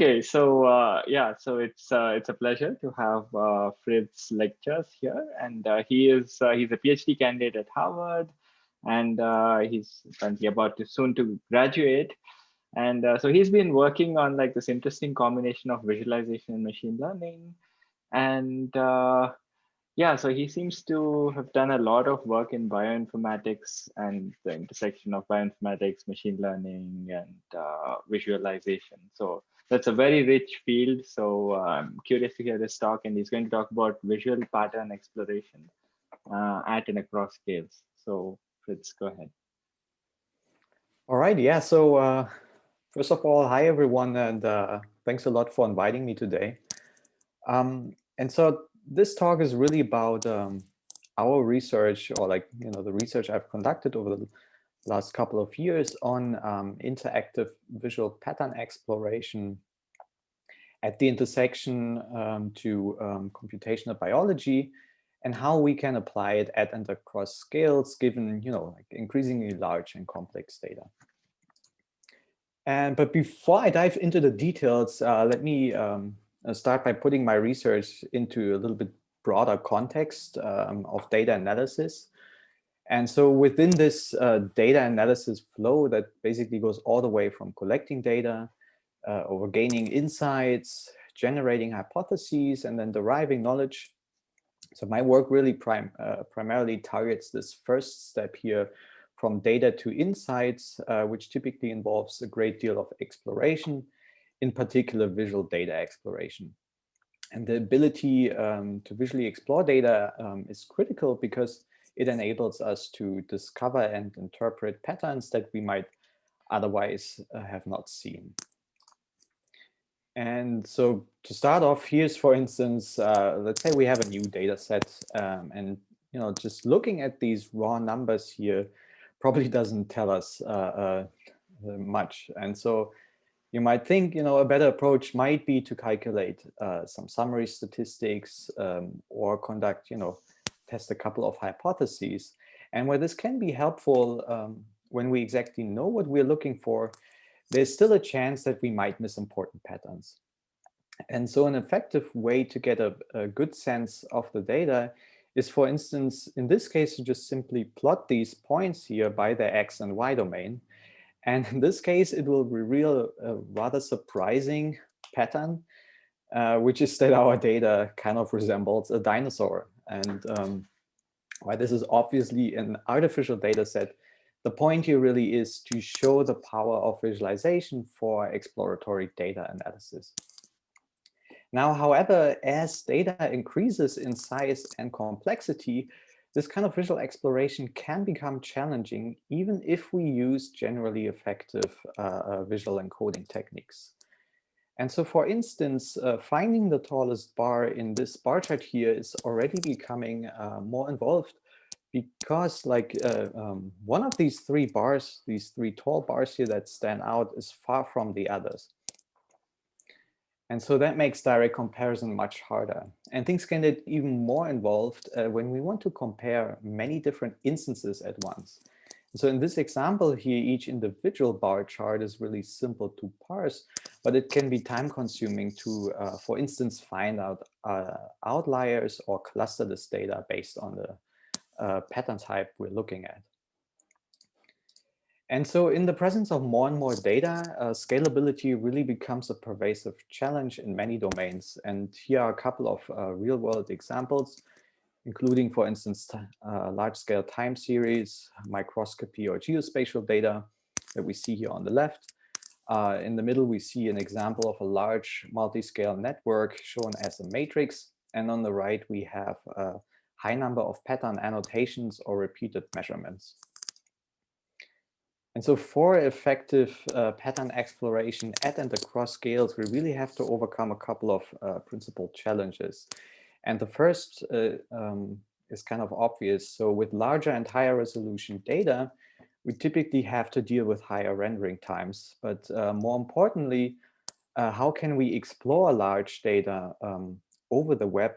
Okay, so it's a pleasure to have Fritz Lekschas here, and he's a PhD candidate at Harvard, and he's currently about to soon to graduate. And so he's been working on like this interesting combination of visualization and machine learning, and yeah, so he seems to have done a lot of work in bioinformatics and the intersection of bioinformatics, machine learning, and visualization. So that's a very rich field. So I'm curious to hear this talk, and he's going to talk about visual pattern exploration at and across scales. So Fritz, go ahead. All right, yeah. So first of all, hi everyone, and thanks a lot for inviting me today. And so this talk is really about our research, or the research I've conducted over the last couple of years on interactive visual pattern exploration at the intersection to computational biology, and how we can apply it at and across scales given, like increasingly large and complex data. But before I dive into the details, let me start by putting my research into a little bit broader context of data analysis. And so within this data analysis flow that basically goes all the way from collecting data, over gaining insights, generating hypotheses, and then deriving knowledge. So my work really primarily targets this first step here, from data to insights, which typically involves a great deal of exploration, in particular visual data exploration. And the ability to visually explore data is critical because it enables us to discover and interpret patterns that we might otherwise have not seen. And so to start off, here's, for instance, let's say we have a new data set, and just looking at these raw numbers here probably doesn't tell us much. And so you might think, a better approach might be to calculate some summary statistics, or conduct, test a couple of hypotheses. And where this can be helpful, when we exactly know what we're looking for, there's still a chance that we might miss important patterns. And so an effective way to get a good sense of the data is, for instance, in this case, to just simply plot these points here by their X and Y domain. And in this case, it will reveal a rather surprising pattern, which is that our data kind of resembles a dinosaur. And while this is obviously an artificial data set, the point here really is to show the power of visualization for exploratory data analysis. Now, however, as data increases in size and complexity, this kind of visual exploration can become challenging, even if we use generally effective visual encoding techniques. And so, for instance, finding the tallest bar in this bar chart here is already becoming more involved, because one of these three bars, these three tall bars here that stand out, is far from the others. And so that makes direct comparison much harder. And things can get even more involved when we want to compare many different instances at once. So in this example here, each individual bar chart is really simple to parse, but it can be time consuming to, for instance, find out outliers or cluster this data based on the pattern type we're looking at. And so in the presence of more and more data, scalability really becomes a pervasive challenge in many domains. And here are a couple of real world examples, including, for instance, large-scale time series, microscopy, or geospatial data that we see here on the left. In the middle, we see an example of a large multi-scale network shown as a matrix. And on the right, we have a high number of pattern annotations or repeated measurements. And so for effective pattern exploration at and across scales, we really have to overcome a couple of principal challenges. And the first is kind of obvious. So with larger and higher resolution data, we typically have to deal with higher rendering times. But more importantly, how can we explore large data over the web?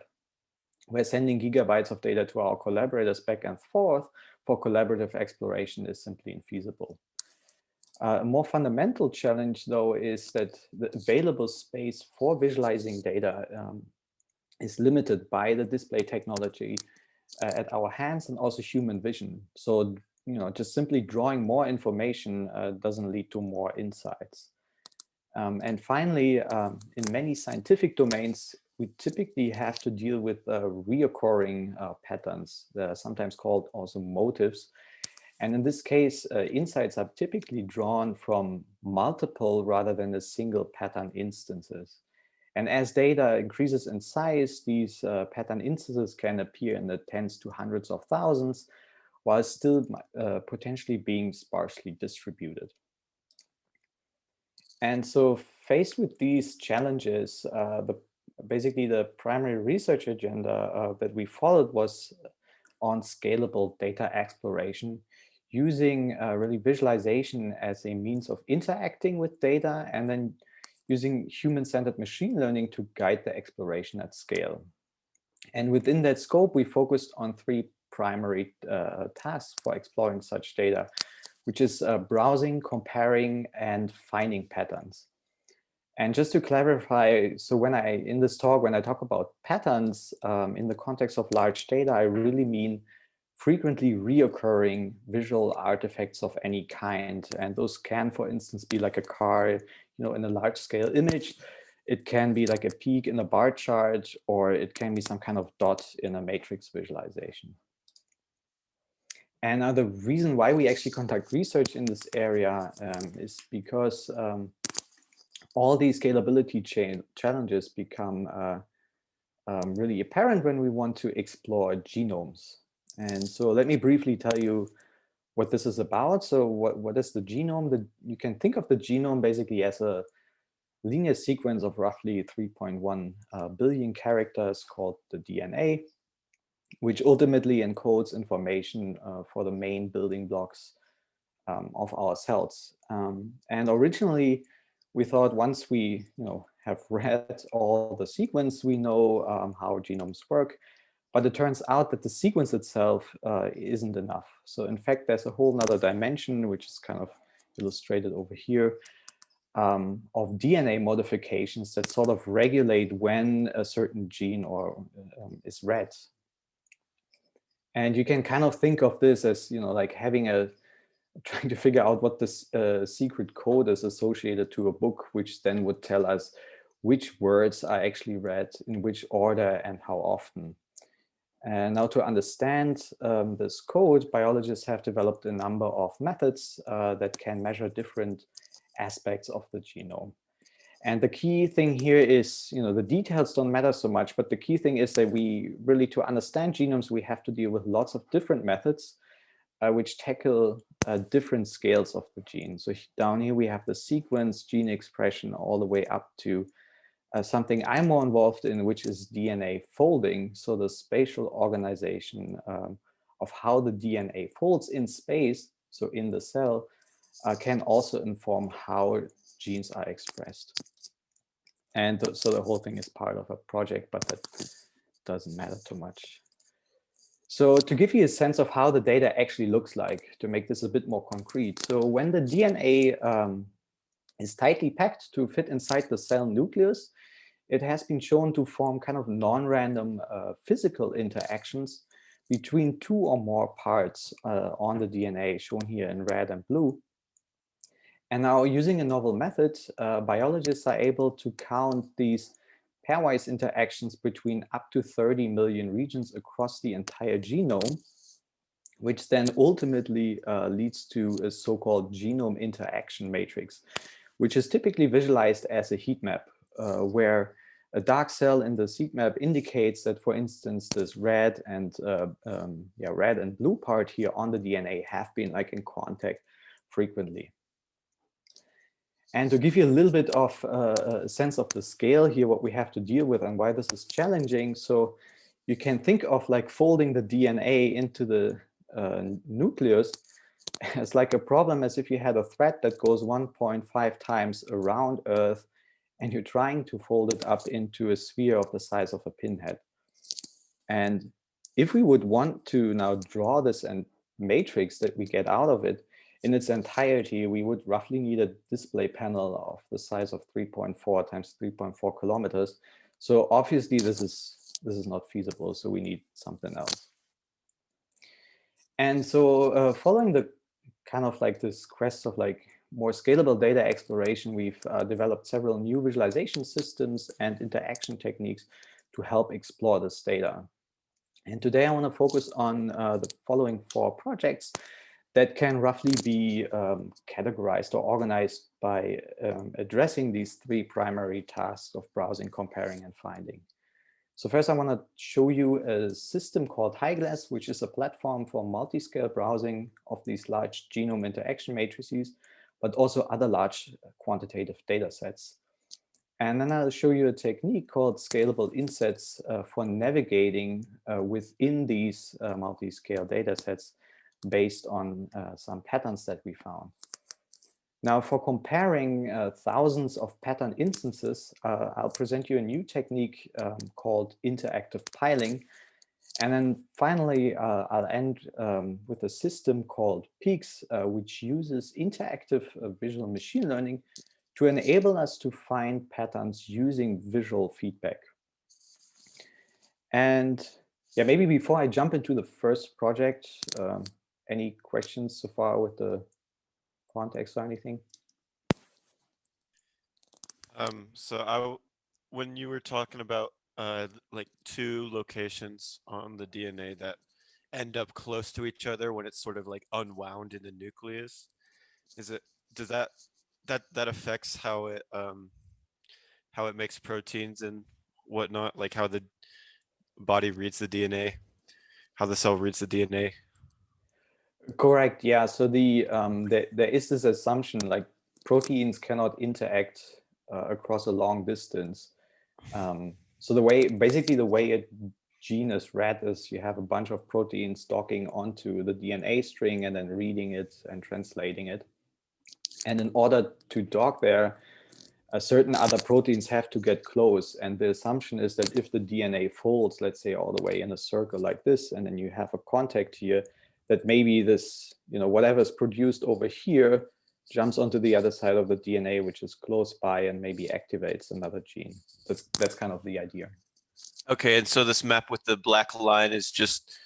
Where sending gigabytes of data to our collaborators back and forth for collaborative exploration is simply infeasible. A more fundamental challenge, though, is that the available space for visualizing data is limited by the display technology at our hands and also human vision. So, just simply drawing more information doesn't lead to more insights. And finally, in many scientific domains, we typically have to deal with reoccurring patterns that are sometimes called also motifs. And in this case, insights are typically drawn from multiple rather than a single pattern instances. And as data increases in size, these pattern instances can appear in the tens to hundreds of thousands, while still potentially being sparsely distributed. And so faced with these challenges, basically the primary research agenda that we followed was on scalable data exploration, using really visualization as a means of interacting with data and then using human-centered machine learning to guide the exploration at scale. And within that scope, we focused on three primary tasks for exploring such data, which is browsing, comparing, and finding patterns. And just to clarify, so in this talk, when I talk about patterns in the context of large data, I really mean frequently reoccurring visual artifacts of any kind. And those can, for instance, be like a car, in a large scale image. It can be like a peak in a bar chart, or it can be some kind of dot in a matrix visualization. And the reason why we actually conduct research in this area is because all these scalability challenges become really apparent when we want to explore genomes. And so let me briefly tell you what this is about. So what is the genome? You can think of the genome basically as a linear sequence of roughly 3.1 billion characters called the DNA, which ultimately encodes information for the main building blocks of our cells. And originally, we thought once we have read all the sequence, we know how genomes work. But it turns out that the sequence itself isn't enough. So in fact, there's a whole nother dimension, which is kind of illustrated over here, of DNA modifications that sort of regulate when a certain gene is read. And you can kind of think of this as, like trying to figure out what this secret code is associated to a book, which then would tell us which words are actually read in which order and how often. And now to understand this code, biologists have developed a number of methods that can measure different aspects of the genome. And the key thing here is, the details don't matter so much, but the key thing is that we really, to understand genomes, we have to deal with lots of different methods which tackle different scales of the gene. So down here we have the sequence, gene expression, all the way up to something I'm more involved in, which is DNA folding. So the spatial organization of how the DNA folds in space, so in the cell, can also inform how genes are expressed. And so the whole thing is part of a project, but that doesn't matter too much. So to give you a sense of how the data actually looks like, to make this a bit more concrete. So when the DNA is tightly packed to fit inside the cell nucleus, it has been shown to form kind of non-random physical interactions between two or more parts on the DNA, shown here in red and blue. And now, using a novel method, biologists are able to count these pairwise interactions between up to 30 million regions across the entire genome, which then ultimately leads to a so-called genome interaction matrix, which is typically visualized as a heat map, where a dark cell in the heat map indicates that, for instance, this red and blue part here on the DNA have been like in contact frequently. And to give you a little bit of a sense of the scale here, what we have to deal with and why this is challenging. So you can think of like folding the DNA into the nucleus as like a problem as if you had a thread that goes 1.5 times around Earth and you're trying to fold it up into a sphere of the size of a pinhead. And if we would want to now draw this and matrix that we get out of it, in its entirety, we would roughly need a display panel of the size of 3.4 times 3.4 kilometers. So obviously this is not feasible. So we need something else. And so following the kind of like this quest of like more scalable data exploration, we've developed several new visualization systems and interaction techniques to help explore this data. And today I want to focus on the following 4 projects that can roughly be categorized or organized by addressing these 3 primary tasks of browsing, comparing, and finding. So first, I want to show you a system called HiGlass, which is a platform for multi-scale browsing of these large genome interaction matrices, but also other large quantitative data sets. And then I'll show you a technique called scalable insets for navigating within these multi-scale data sets based on some patterns that we found. Now, for comparing thousands of pattern instances, I'll present you a new technique called interactive piling. And then finally, I'll end with a system called Peax, which uses interactive visual machine learning to enable us to find patterns using visual feedback. And yeah, maybe before I jump into the first project, any questions so far with the context or anything? When you were talking about like 2 locations on the DNA that end up close to each other when it's sort of like unwound in the nucleus, does that affects how it makes proteins and whatnot, like how the body reads the DNA, how the cell reads the DNA? Correct. Yeah. So there is this assumption like proteins cannot interact across a long distance. So basically the way a gene is read is you have a bunch of proteins docking onto the DNA string and then reading it and translating it. And in order to dock there, certain other proteins have to get close. And the assumption is that if the DNA folds, let's say all the way in a circle like this, and then you have a contact here, that maybe this, whatever is produced over here jumps onto the other side of the DNA, which is close by, and maybe activates another gene. That's kind of the idea. Okay, and so this map with the black line is just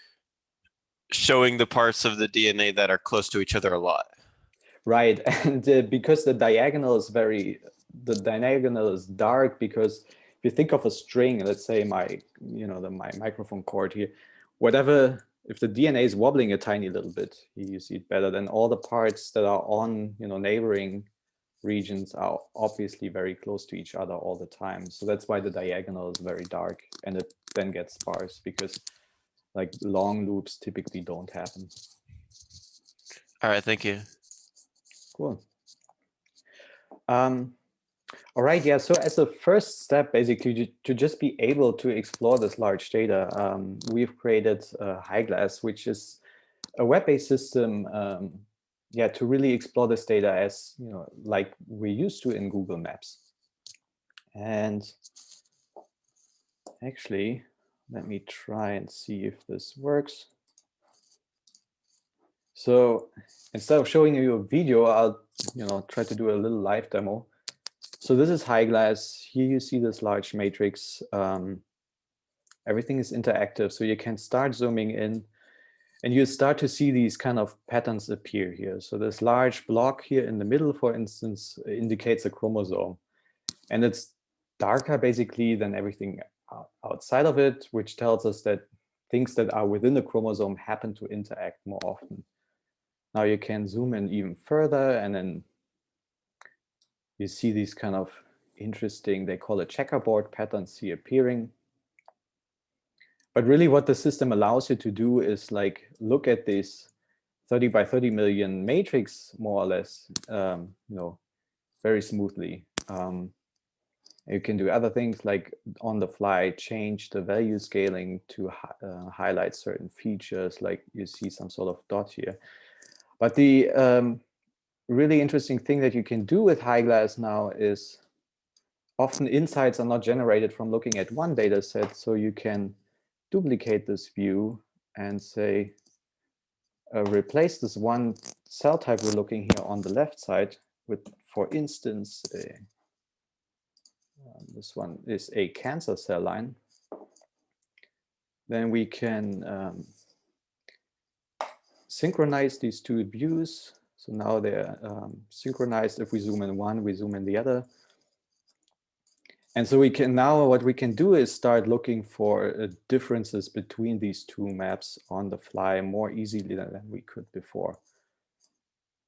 showing the parts of the DNA that are close to each other a lot. Right, and because the diagonal is dark, because if you think of a string, let's say my microphone cord here, if the DNA is wobbling a tiny little bit, you see it better than all the parts that are on, neighboring regions are obviously very close to each other all the time. So that's why the diagonal is very dark, and it then gets sparse because like long loops typically don't happen. All right, thank you. Cool. All right, yeah, so as a first step, basically, to just be able to explore this large data, we've created HiGlass, which is a web-based system, to really explore this data as, like we used to in Google Maps. And actually, let me try and see if this works. So instead of showing you a video, I'll, try to do a little live demo. So this is HiGlass. Here you see this large matrix. Everything is interactive, so you can start zooming in, and you start to see these kind of patterns appear here. So this large block here in the middle, for instance, indicates a chromosome, and it's darker basically than everything outside of it, which tells us that things that are within the chromosome happen to interact more often. Now you can zoom in even further, and then you see these kind of interesting, they call it checkerboard patterns here appearing. But really what the system allows you to do is like look at this 30 by 30 million matrix, more or less, very smoothly. You can do other things like on the fly, change the value scaling to highlight certain features, like you see some sort of dot here. But the really interesting thing that you can do with HiGlass now is often insights are not generated from looking at one data set. So you can duplicate this view and say, replace this one cell type we're looking here on the left side with, for instance, this one is a cancer cell line, then we can synchronize these two views. So now they're synchronized. If we zoom in one, we zoom in the other. And so we can now, what we can do is start looking for differences between these two maps on the fly more easily than we could before.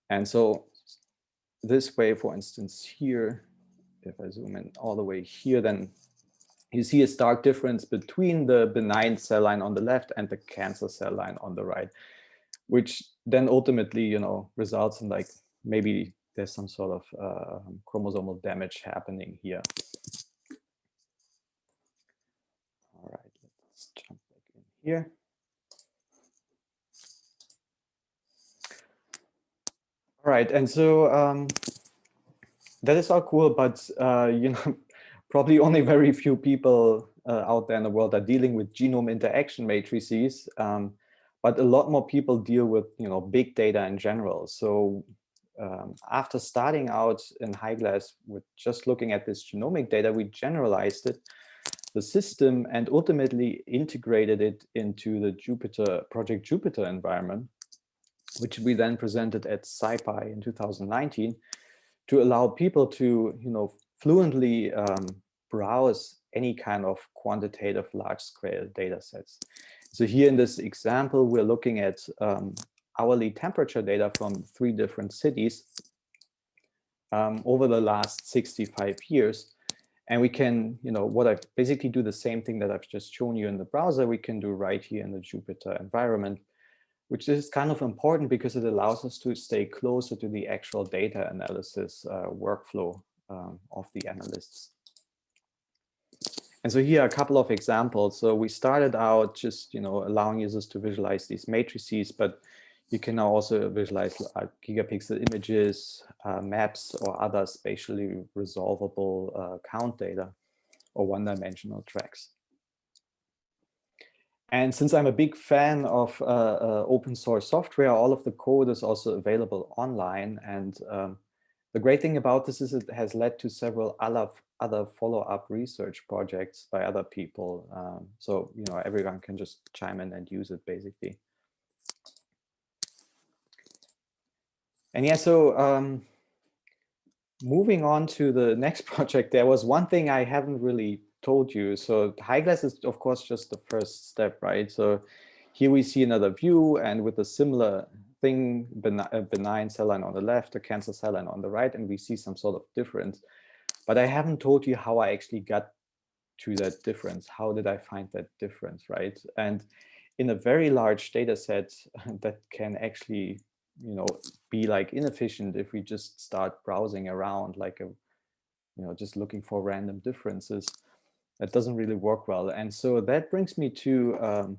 And so this way, for instance, here, if I zoom in all the way here, then you see a stark difference between the benign cell line on the left and the cancer cell line on the right, which then ultimately, you know, results in like maybe there's some sort of chromosomal damage happening here. All right, let's jump back in here. All right, and so that is all cool, but you know, probably only very few people out there in the world are dealing with genome interaction matrices, but a lot more people deal with, you know, big data in general. So after starting out in HiGlass with just looking at this genomic data, we generalized it, the system, and ultimately integrated it into the Project Jupiter environment, which we then presented at SciPy in 2019 to allow people to, you know, fluently browse any kind of quantitative large-scale data sets. So here in this example, we're looking at hourly temperature data from 3 different cities over the last 65 years. And we can, you know, what I basically do the same thing that I've just shown you in the browser, we can do right here in the Jupyter environment, which is kind of important because it allows us to stay closer to the actual data analysis workflow of the analysts. And so here are a couple of examples. So we started out just, you know, allowing users to visualize these matrices, but you can now also visualize gigapixel images, maps, or other spatially resolvable count data or one-dimensional tracks. And since I'm a big fan of open source software, all of the code is also available online. And the great thing about this is it has led to several other follow-up research projects by other people. So, you know, everyone can just chime in and use it basically. And yeah, so moving on to the next project, there was one thing I haven't really told you. So HiGlass is, of course, just the first step, right? So here we see another view, and with a similar thing, a benign cell line on the left, a cancer cell line on the right, and we see some sort of difference. But I haven't told you how I actually got to that difference. How did I find that difference, right? And in a very large data set that can actually, you know, be like inefficient if we just start browsing around like a, you know, just looking for random differences, that doesn't really work well. And so that brings me to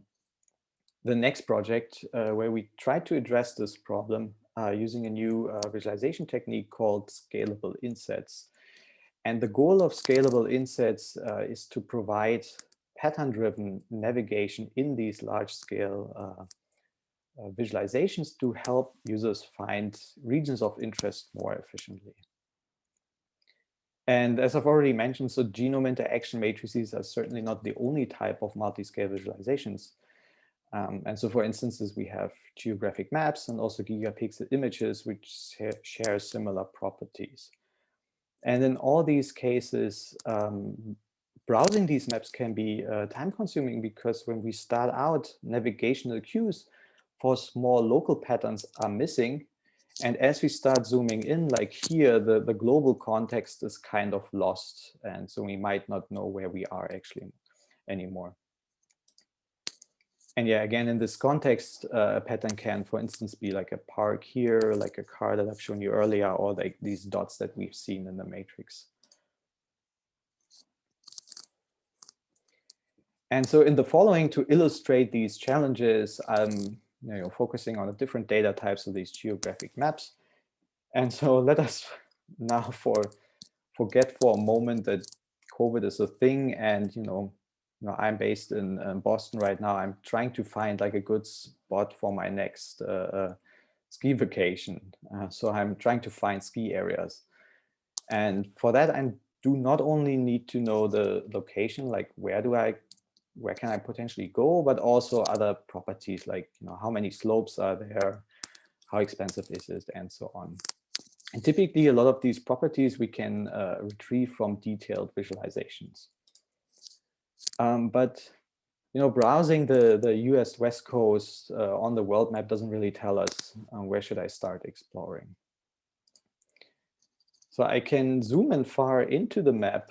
the next project where we tried to address this problem using a new visualization technique called scalable insets. And the goal of scalable insets is to provide pattern-driven navigation in these large-scale visualizations to help users find regions of interest more efficiently. And as I've already mentioned, so genome interaction matrices are certainly not the only type of multi-scale visualizations. And so for instances, we have geographic maps and also gigapixel images, which share similar properties. And in all these cases, browsing these maps can be time consuming because when we start out, navigational cues for small local patterns are missing. And as we start zooming in, like here, the global context is kind of lost. And so we might not know where we are actually anymore. And yeah, again, in this context, a pattern can, for instance, be like a park here, like a car that I've shown you earlier, or like these dots that we've seen in the matrix. And so in the following, to illustrate these challenges, I'm focusing on the different data types of these geographic maps. And so let us now forget for a moment that COVID is a thing. And I'm based in Boston right now. I'm trying to find like a good spot for my next ski vacation. So I'm trying to find ski areas. And for that, I do not only need to know the location, like where can I potentially go, but also other properties like, how many slopes are there, how expensive is it, and so on. And typically, a lot of these properties we can retrieve from detailed visualizations. But browsing the US West Coast on the world map doesn't really tell us where should I start exploring. So I can zoom in far into the map,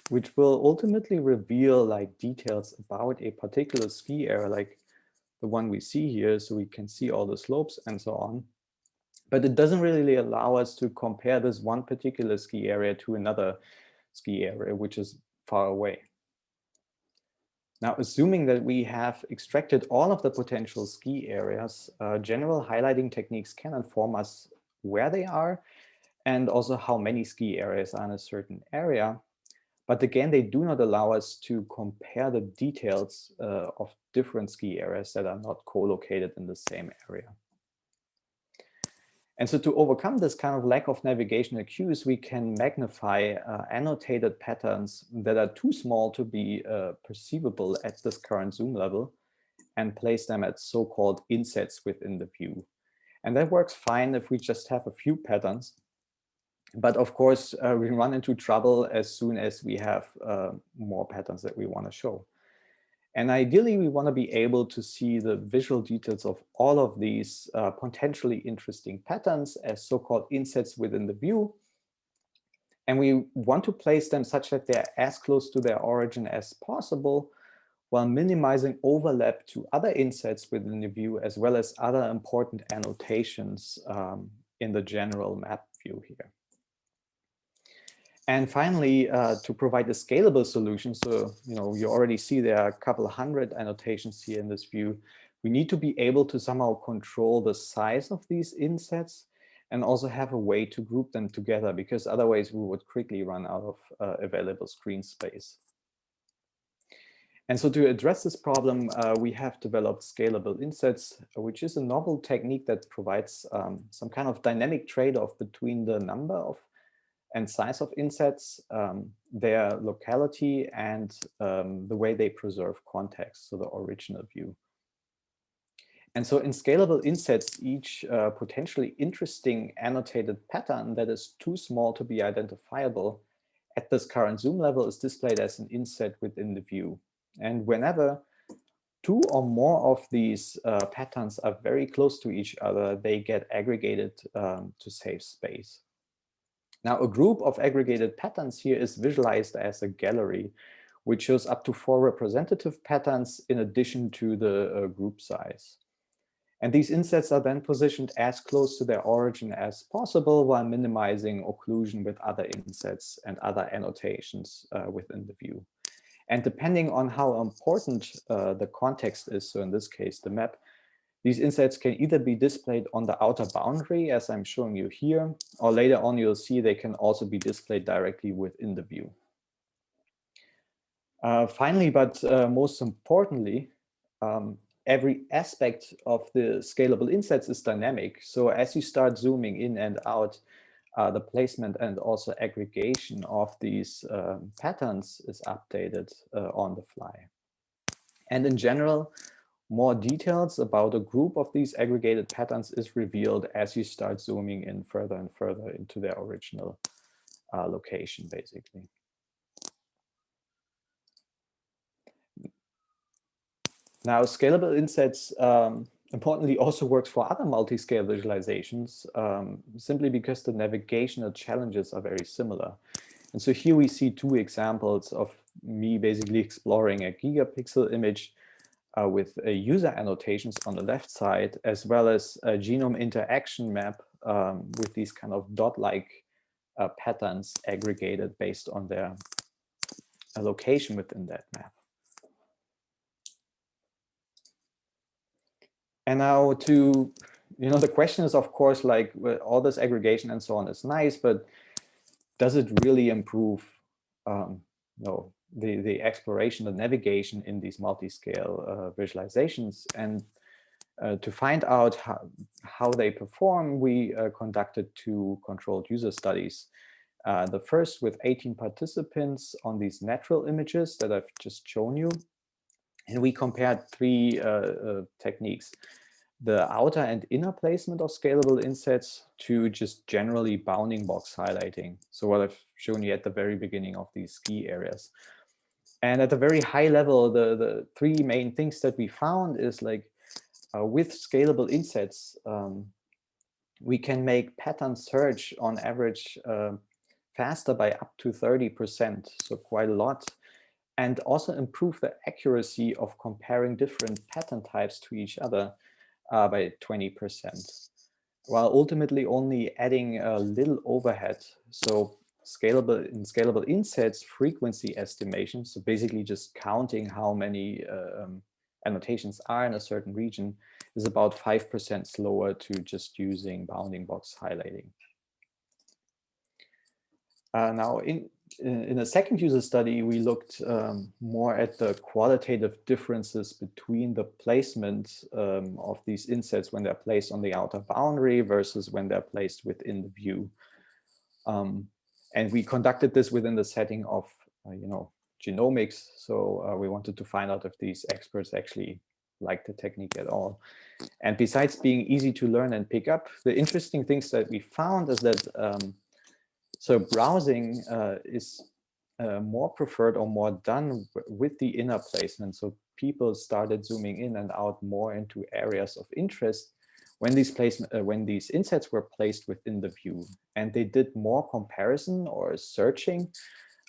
which will ultimately reveal like details about a particular ski area, like the one we see here, so we can see all the slopes and so on. But it doesn't really allow us to compare this one particular ski area to another ski area, which is far away. Now, assuming that we have extracted all of the potential ski areas, general highlighting techniques can inform us where they are and also how many ski areas are in a certain area. But again, they do not allow us to compare the details of different ski areas that are not co-located in the same area. And so to overcome this kind of lack of navigational cues, we can magnify annotated patterns that are too small to be perceivable at this current zoom level and place them at so-called insets within the view. And that works fine if we just have a few patterns. But of course, we run into trouble as soon as we have more patterns that we want to show. And ideally, we want to be able to see the visual details of all of these potentially interesting patterns as so-called insets within the view. And we want to place them such that they're as close to their origin as possible, while minimizing overlap to other insets within the view, as well as other important annotations in the general map view here. And finally, to provide a scalable solution, so you already see there are a couple hundred annotations here in this view, we need to be able to somehow control the size of these insets and also have a way to group them together, because otherwise we would quickly run out of available screen space. And so to address this problem, we have developed scalable insets, which is a novel technique that provides some kind of dynamic trade-off between the number of and size of insets, their locality, and the way they preserve context, so the original view. And so in scalable insets, each potentially interesting annotated pattern that is too small to be identifiable at this current zoom level is displayed as an inset within the view. And whenever two or more of these patterns are very close to each other, they get aggregated to save space. Now, a group of aggregated patterns here is visualized as a gallery, which shows up to 4 representative patterns in addition to the group size. And these insets are then positioned as close to their origin as possible while minimizing occlusion with other insets and other annotations within the view. And depending on how important the context is, so in this case, the map, these insets can either be displayed on the outer boundary, as I'm showing you here, or later on you'll see they can also be displayed directly within the view. Finally, but most importantly, every aspect of the scalable insets is dynamic. So as you start zooming in and out, the placement and also aggregation of these patterns is updated on the fly. And in general, more details about a group of these aggregated patterns is revealed as you start zooming in further and further into their original location, basically. Now, scalable insets importantly also works for other multi-scale visualizations, simply because the navigational challenges are very similar. And so here we see 2 examples of me basically exploring a gigapixel image with user annotations on the left side, as well as a genome interaction map with these kind of dot-like patterns aggregated based on their location within that map. And now the question is, of course, like all this aggregation and so on is nice, but does it really improve the exploration, the navigation in these multi-scale visualizations? And To find out how they perform, we conducted 2 controlled user studies. The first with 18 participants on these natural images that I've just shown you. And we compared 3 techniques: the outer and inner placement of scalable insets to just generally bounding box highlighting. So what I've shown you at the very beginning of these key areas. And at a very high level, the 3 main things that we found is like with scalable insets, we can make pattern search on average faster by up to 30%, so quite a lot, and also improve the accuracy of comparing different pattern types to each other by 20%, while ultimately only adding a little overhead. So scalable insets frequency estimation, so basically just counting how many annotations are in a certain region, is about 5% slower to just using bounding box highlighting. Now, in a second user study, we looked more at the qualitative differences between the placement of these insets when they're placed on the outer boundary versus when they're placed within the view. And we conducted this within the setting of, genomics. So we wanted to find out if these experts actually like the technique at all. And besides being easy to learn and pick up, the interesting things that we found is that so browsing is more preferred or more done with the inner placement. So people started zooming in and out more into areas of interest when these insets were placed within the view, and they did more comparison or searching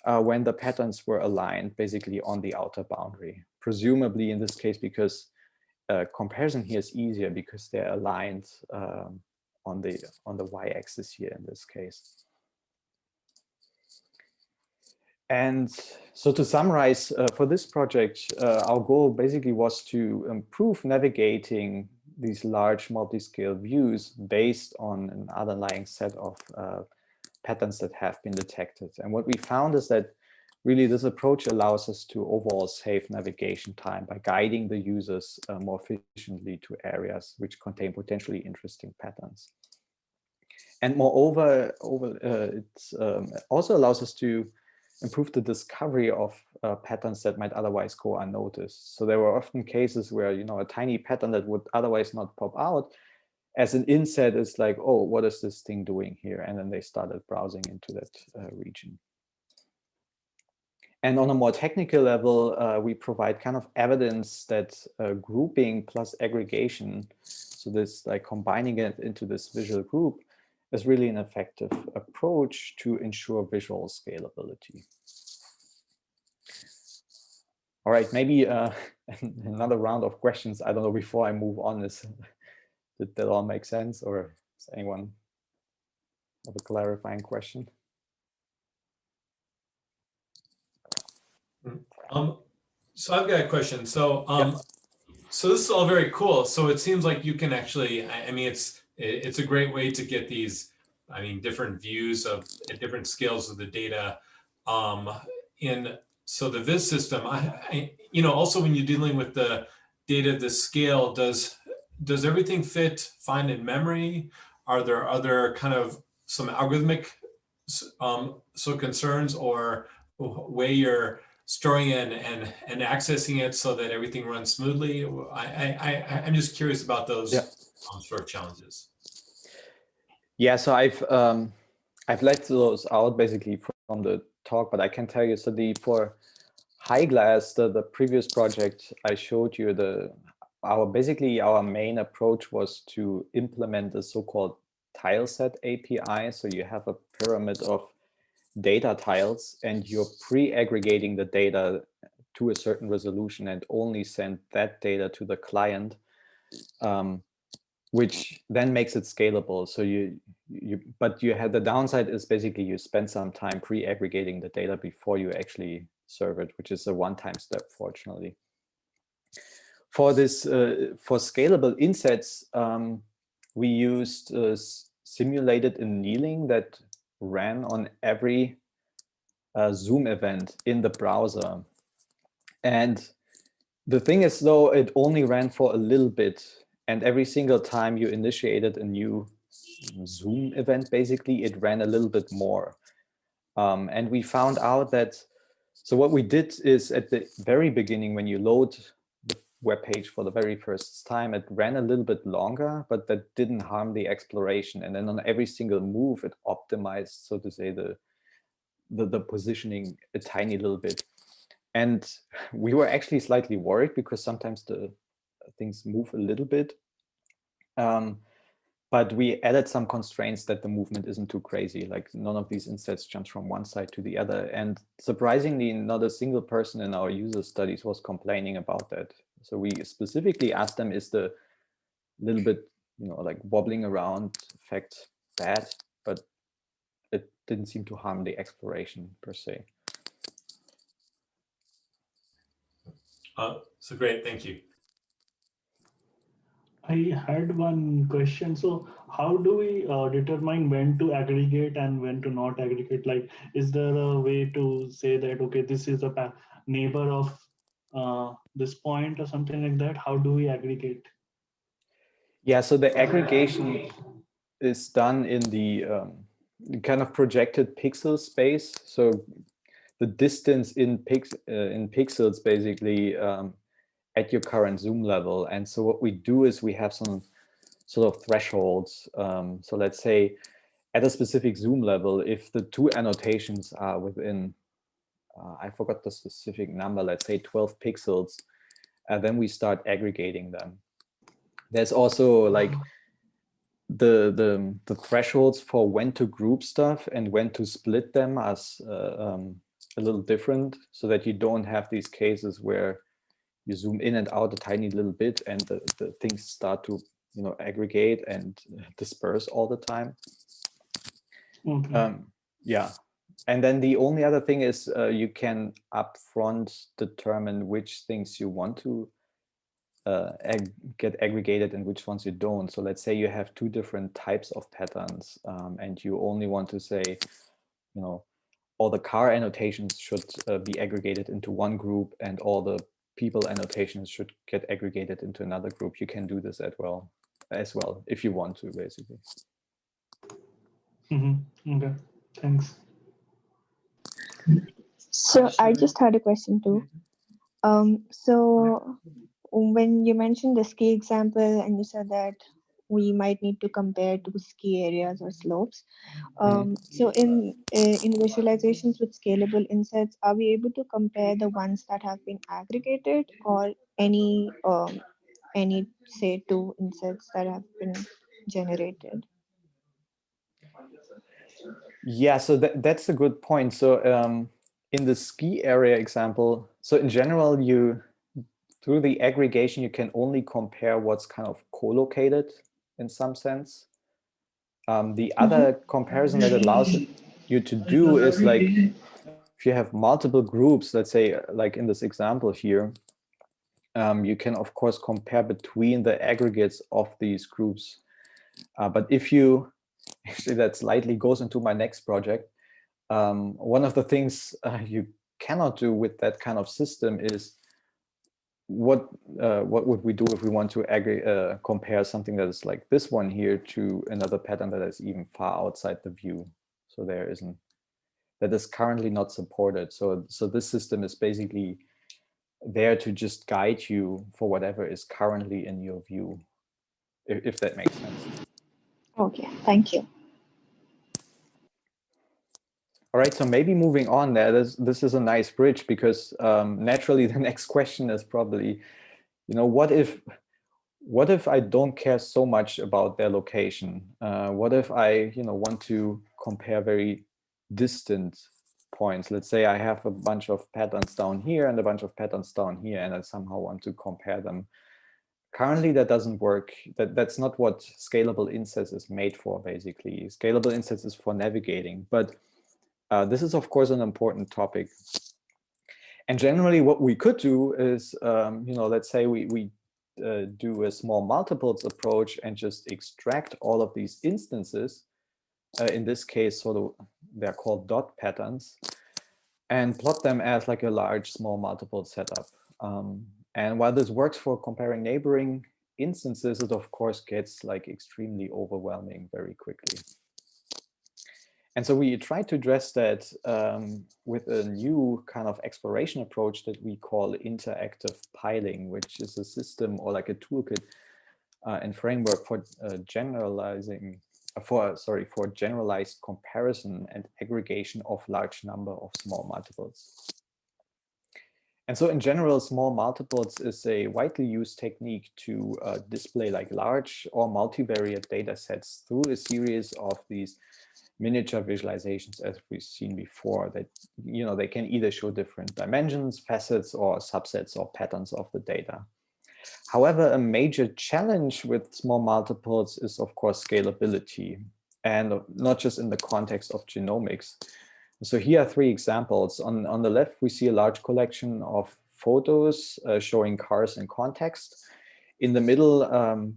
when the patterns were aligned basically on the outer boundary. Presumably in this case because comparison here is easier because they're aligned on the y-axis here in this case. And so to summarize, for this project, our goal basically was to improve navigating these large multi-scale views based on an underlying set of patterns that have been detected. And what we found is that really this approach allows us to overall save navigation time by guiding the users more efficiently to areas which contain potentially interesting patterns. And moreover, it also allows us to improve the discovery of patterns that might otherwise go unnoticed. So there were often cases where, a tiny pattern that would otherwise not pop out as an inset is like, oh, what is this thing doing here? And then they started browsing into that region. And on a more technical level, we provide kind of evidence that grouping plus aggregation, so this like combining it into this visual group, is really an effective approach to ensure visual scalability. All right, maybe another round of questions. I don't know, before I move on, did that all make sense, or does anyone have a clarifying question? So I've got a question. So, Yep. So this is all very cool. So it seems like you can actually, I mean, it's a great way to get these, different views of at different scales of the data. So the viz system, also when you're dealing with the data, the scale, does everything fit fine in memory? Are there other kind of some algorithmic concerns or way you're storing it and accessing it so that everything runs smoothly? I'm just curious about those sort of challenges. Yeah, so I've left those out basically from the talk, but I can tell you, so for HighGlass, the previous project I showed you, basically our main approach was to implement the so-called tileset API. So you have a pyramid of data tiles and you're pre-aggregating the data to a certain resolution and only send that data to the client, which then makes it scalable. So but you have the downside is basically you spend some time pre-aggregating the data before you actually serve it, which is a one-time step, fortunately. For this, for scalable insets, we used simulated annealing that ran on every zoom event in the browser. And the thing is, though, it only ran for a little bit. And every single time you initiated a new Zoom event, basically, it ran a little bit more. And we found out that, so what we did is at the very beginning, when you load the web page for the very first time, it ran a little bit longer, but that didn't harm the exploration. And then on every single move, it optimized, so to say, the positioning a tiny little bit. And we were actually slightly worried because sometimes the things move a little bit. But we added some constraints that the movement isn't too crazy, like none of these insets jumps from one side to the other. And surprisingly, not a single person in our user studies was complaining about that. So we specifically asked them, is the little bit, like wobbling around effect bad? But it didn't seem to harm the exploration per se. So great, thank you. I had one question. So how do we determine when to aggregate and when to not aggregate? Like, is there a way to say that, okay, this is a neighbor of this point or something like that? How do we aggregate? Yeah, so the aggregation is done in the kind of projected pixel space. So the distance in pixels basically at your current zoom level. And so what we do is we have some sort of thresholds. So let's say at a specific zoom level, if the two annotations are within, I forgot the specific number, let's say 12 pixels, then we start aggregating them. There's also like the thresholds for when to group stuff and when to split them as a little different, so that you don't have these cases where you zoom in and out a tiny little bit and the things start to aggregate and disperse all the time. Okay. Yeah, and then the only other thing is you can upfront determine which things you want to get aggregated and which ones you don't. So let's say you have two different types of patterns and you only want to say, all the car annotations should be aggregated into one group and all the people annotations should get aggregated into another group. You can do this as well, if you want to, basically. Okay, thanks. So I just had a question too. So when you mentioned the ski example and you said that we might need to compare two ski areas or slopes. So in visualizations with scalable insets, are we able to compare the ones that have been aggregated or any say two insets that have been generated? Yeah, so that's a good point. So in the ski area example, so in general, through the aggregation, you can only compare what's kind of co-located in some sense. The other comparison that allows you to do is like, if you have multiple groups, let's say like in this example here, you can of course compare between the aggregates of these groups. But if you, actually that slightly goes into my next project, one of the things you cannot do with that kind of system is what would we do if we want to compare something that is like this one here to another pattern that is even far outside the view. So that is currently not supported. So this system is basically there to just guide you for whatever is currently in your view, if that makes sense. Okay, thank you. All right, so maybe moving on there, this is a nice bridge because naturally the next question is probably, what if I don't care so much about their location? What if I, want to compare very distant points? Let's say I have a bunch of patterns down here and a bunch of patterns down here, and I somehow want to compare them. Currently, that doesn't work. That's not what scalable insets is made for, basically. Scalable insets is for navigating, but this is, of course, an important topic. And generally, what we could do is, let's say we do a small multiples approach and just extract all of these instances. In this case, they're called dot patterns, and plot them as like a large small multiple setup. And while this works for comparing neighboring instances, it of course gets like extremely overwhelming very quickly. And so we tried to address that with a new kind of exploration approach that we call interactive piling, which is a system or like a toolkit and framework for for generalized comparison and aggregation of large number of small multiples. And so in general, small multiples is a widely used technique to display like large or multivariate data sets through a series of these miniature visualizations, as we've seen before, that they can either show different dimensions, facets, or subsets or patterns of the data. However, a major challenge with small multiples is, of course, scalability, and not just in the context of genomics. So here are three examples. On the left, we see a large collection of photos showing cars in context. In the middle,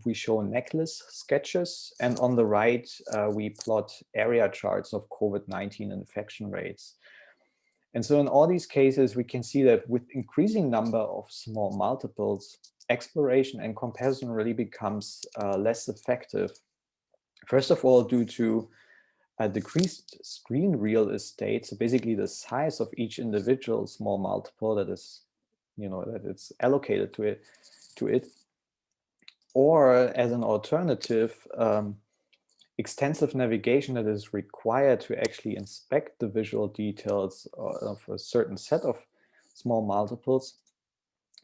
we show necklace sketches. And on the right, we plot area charts of COVID-19 infection rates. And so in all these cases, we can see that with increasing number of small multiples, exploration and comparison really becomes less effective. First of all, due to a decreased screen real estate, so basically the size of each individual small multiple that is, that it's allocated to it, or as an alternative, extensive navigation that is required to actually inspect the visual details of a certain set of small multiples.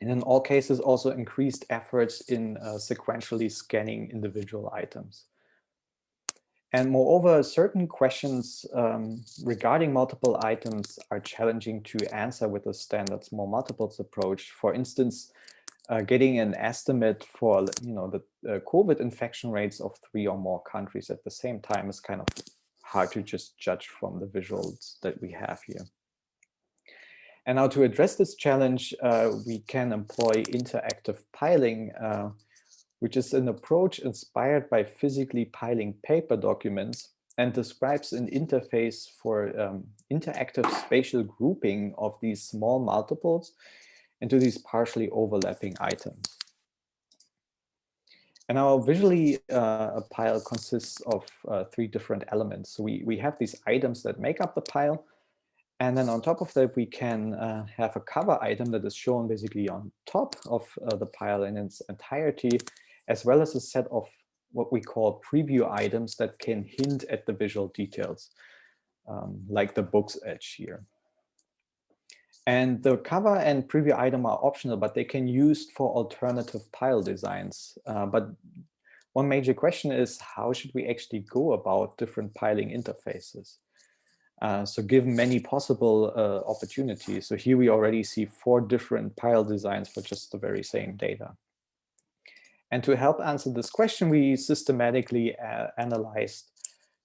And in all cases, also increased efforts in sequentially scanning individual items. And moreover, certain questions regarding multiple items are challenging to answer with a standard small multiples approach. For instance, getting an estimate for the COVID infection rates of 3 or more countries at the same time is kind of hard to just judge from the visuals that we have here. And now to address this challenge, we can employ interactive piling, which is an approach inspired by physically piling paper documents and describes an interface for interactive spatial grouping of these small multiples into these partially overlapping items. And now visually, a pile consists of 3 different elements. So we have these items that make up the pile. And then on top of that, we can have a cover item that is shown basically on top of the pile in its entirety, as well as a set of what we call preview items that can hint at the visual details, like the book's edge here. And the cover and preview item are optional, but they can be used for alternative pile designs. But one major question is, how should we actually go about different piling interfaces? So given many possible opportunities, so here we already see 4 different pile designs for just the very same data. And to help answer this question, we systematically analyzed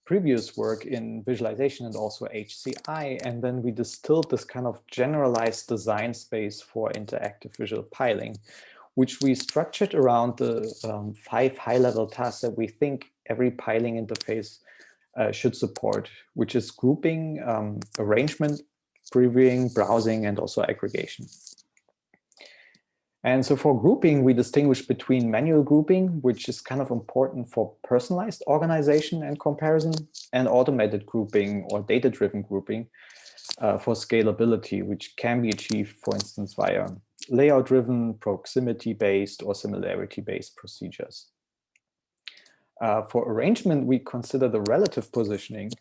previous work in visualization and also HCI, and then we distilled this kind of generalized design space for interactive visual piling, which we structured around the 5 high-level tasks that we think every piling interface should support, which is grouping, arrangement, previewing, browsing, and also aggregation. And so for grouping, we distinguish between manual grouping, which is kind of important for personalized organization and comparison, and automated grouping or data-driven grouping for scalability, which can be achieved, for instance, via layout-driven, proximity-based, or similarity-based procedures. For arrangement, we consider the relative positioning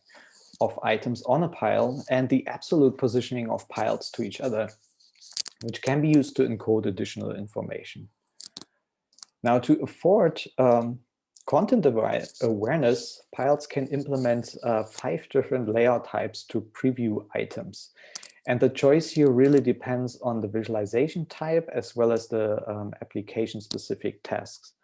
of items on a pile and the absolute positioning of piles to each other, which can be used to encode additional information. Now, to afford content awareness, piles can implement 5 different layout types to preview items. And the choice here really depends on the visualization type as well as the application-specific tasks.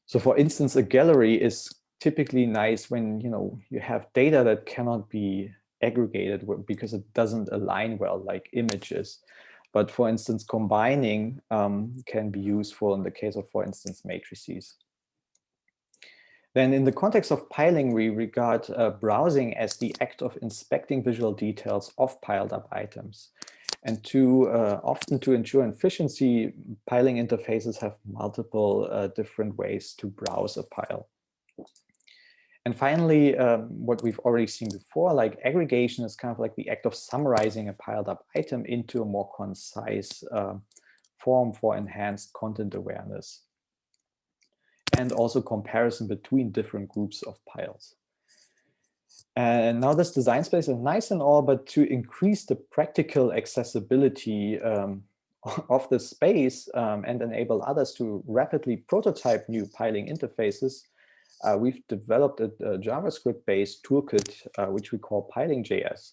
So for instance, a gallery is typically nice when you have data that cannot be aggregated because it doesn't align well, like images. But for instance, combining can be useful in the case of, for instance, matrices. Then in the context of piling, we regard browsing as the act of inspecting visual details of piled up items. And often to ensure efficiency, piling interfaces have multiple different ways to browse a pile. And finally, what we've already seen before, like aggregation is kind of like the act of summarizing a piled up item into a more concise form for enhanced content awareness. And also comparison between different groups of piles. And now this design space is nice and all, but to increase the practical accessibility of the space and enable others to rapidly prototype new piling interfaces, we've developed a JavaScript-based toolkit, which we call piling.js.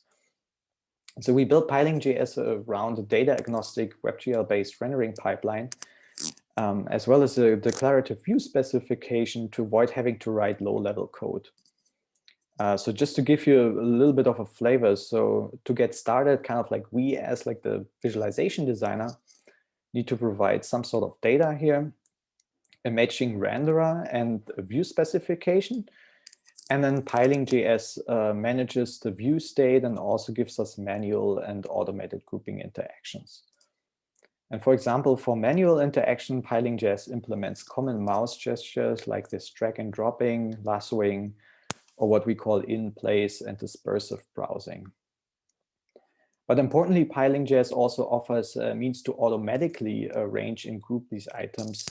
So we built piling.js around a data-agnostic WebGL-based rendering pipeline, as well as a declarative view specification to avoid having to write low-level code. So just to give you a little bit of a flavor, so to get started, kind of like we as like the visualization designer need to provide some sort of data here, a matching renderer and a view specification. And then piling.js manages the view state and also gives us manual and automated grouping interactions. And for example, for manual interaction, piling.js implements common mouse gestures like this drag and dropping, lassoing, or what we call in place and dispersive browsing. But importantly, piling.js also offers a means to automatically arrange and group these items,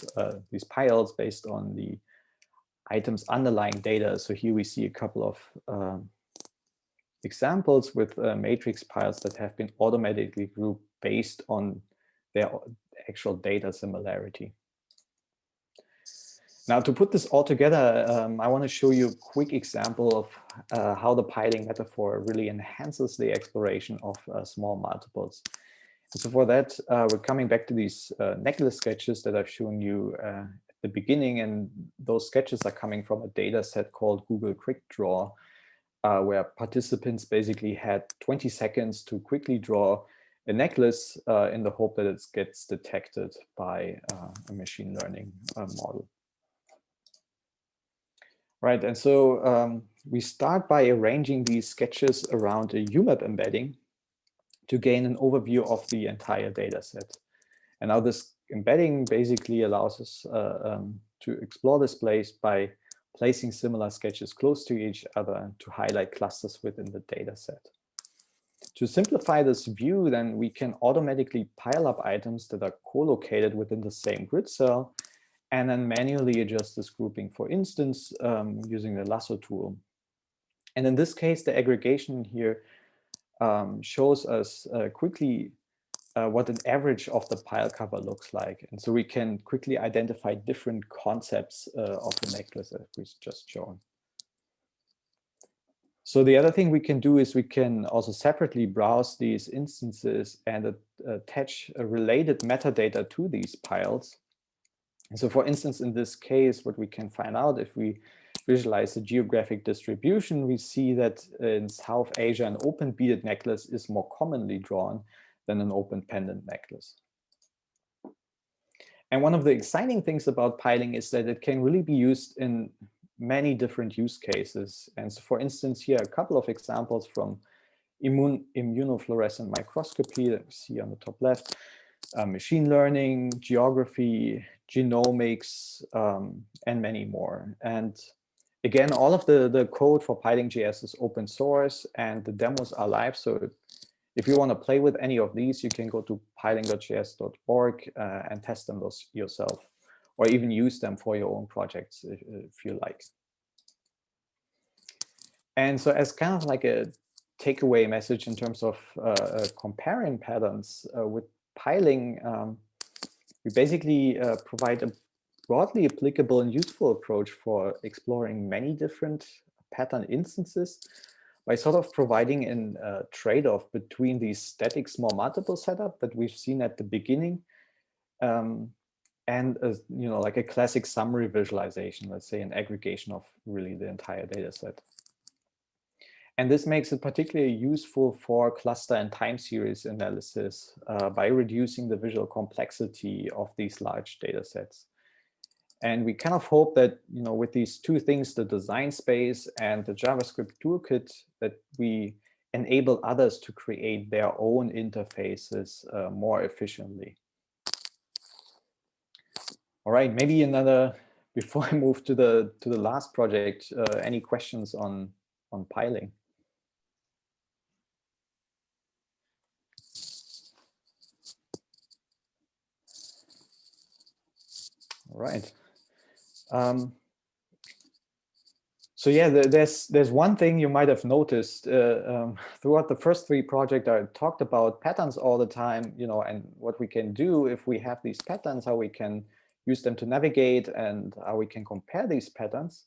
these piles based on the items underlying data. So here we see a couple of examples with matrix piles that have been automatically grouped based on their actual data similarity. Now, to put this all together, I want to show you a quick example of how the piling metaphor really enhances the exploration of small multiples. And so for that, we're coming back to these necklace sketches that I've shown you at the beginning. And those sketches are coming from a data set called Google Quick Draw, where participants basically had 20 seconds to quickly draw a necklace in the hope that it gets detected by a machine learning model. Right, and so we start by arranging these sketches around a UMAP embedding to gain an overview of the entire data set. And now this embedding basically allows us to explore this place by placing similar sketches close to each other to highlight clusters within the data set. To simplify this view, then we can automatically pile up items that are co-located within the same grid cell and then manually adjust this grouping, for instance, using the lasso tool. And in this case, the aggregation here shows us quickly what an average of the pile cover looks like. And so we can quickly identify different concepts of the necklace that we've just shown. So the other thing we can do is we can also separately browse these instances and attach a related metadata to these piles. And so for instance, in this case, what we can find out if we visualize the geographic distribution, we see that in South Asia, an open beaded necklace is more commonly drawn than an open pendant necklace. And one of the exciting things about piling is that it can really be used in many different use cases. And so for instance, here are a couple of examples from immunofluorescent microscopy that we see on the top left, machine learning, geography, genomics, and many more. And again, all of the code for piling.js is open source and the demos are live. So if you want to play with any of these, you can go to piling.js.org and test them yourself, or even use them for your own projects if you like. And so as kind of like a takeaway message in terms of comparing patterns with piling, we basically provide a broadly applicable and useful approach for exploring many different pattern instances by sort of providing a trade-off between the static small multiple setup that we've seen at the beginning and like a classic summary visualization, let's say an aggregation of really the entire data set. And this makes it particularly useful for cluster and time series analysis by reducing the visual complexity of these large data sets. And we kind of hope that, with these two things, the design space and the JavaScript toolkit, that we enable others to create their own interfaces more efficiently. All right, maybe another, before I move to the last project, any questions on piling? All right. So yeah, there's one thing you might have noticed throughout the first three projects. I talked about patterns all the time, you know, and what we can do if we have these patterns, how we can use them to navigate and how we can compare these patterns.